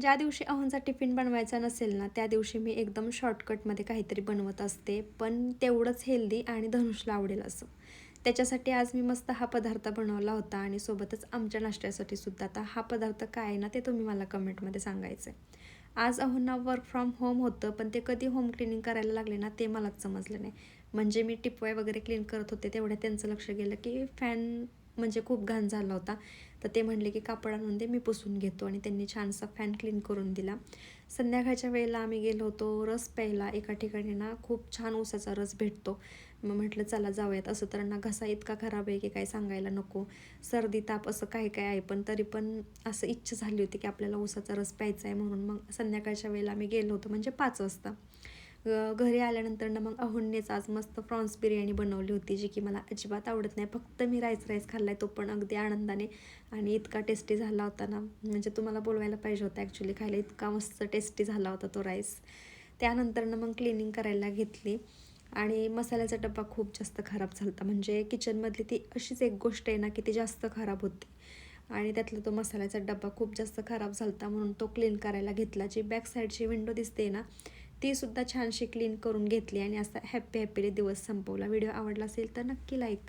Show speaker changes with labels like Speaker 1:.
Speaker 1: ज्या दिवशी अहोंचा टिफिन बनवायचा नसेल ना, त्या दिवशी मी एकदम शॉर्टकटमध्ये काहीतरी बनवत असते, पण तेवढंच हेल्दी आणि धनुषला आवडेल असं. त्याच्यासाठी आज मी मस्त हा पदार्थ बनवला होता आणि सोबतच आमच्या नाश्त्यासाठी सुद्धा. आता हा पदार्थ काय आहे ना, ते तुम्ही मला कमेंटमध्ये सांगायचं आहे. आज अहोंना वर्क फ्रॉम होम होतं, पण ते कधी होम क्लिनिंग करायला लागले ना, ते मलाच समजलं नाही. म्हणजे मी टिपवाय वगैरे क्लीन करत होते, तेवढ्या त्यांचं लक्ष गेलं की फॅन म्हणजे खूप घाण झाला होता. तर ते म्हणले की कापड आणून दे, मी पुसून घेतो, आणि त्यांनी छानसा फॅन क्लीन करून दिला. संध्याकाळच्या वेळेला आम्ही गेलो होतो रस प्यायला एका ठिकाणी ना, खूप छान ऊसाचा रस भेटतो. मग म्हटलं चला जाऊयात. असं तर ना घसा इतका खराब आहे की काय सांगायला नको, सर्दी ताप असं काय काय आहे, पण तरी पण असं इच्छा झाली होती की आपल्याला ऊसाचा रस प्यायचा आहे, म्हणून मग संध्याकाळच्या वेळेला आम्ही गेलो होतो, म्हणजे 5 वाजता. घरी आल्यानंतर ना मग अहोंनीच आज मस्त प्रॉन्स बिर्याणी बनवली होती, जी की मला अजिबात आवडत नाही. फक्त मी राईस खाल्ला आहे, तो पण अगदी आनंदाने, आणि इतका टेस्टी झाला होता ना, म्हणजे तुम्हाला बोलवायला पाहिजे होतं ॲक्च्युली खायला, इतका मस्त टेस्टी झाला होता तो राईस. त्यानंतर मग क्लिनिंग करायला घेतली, आणि मसाल्याचा डब्बा खूप जास्त खराब झाला होता. म्हणजे किचनमधली ती अशीच एक गोष्ट आहे ना की ती जास्त खराब होती, आणि त्यातला तो मसाल्याचा डब्बा खूप जास्त खराब झाला होता, म्हणून तो क्लीन करायला घेतला. जी बॅक साईडची विंडो दिसते ना, ती सुद्धा छानशी क्लीन करून घेतली, आणि असा हॅप्पीली दिवस संपवला. व्हिडिओ आवडला असेल तर नक्की लाईक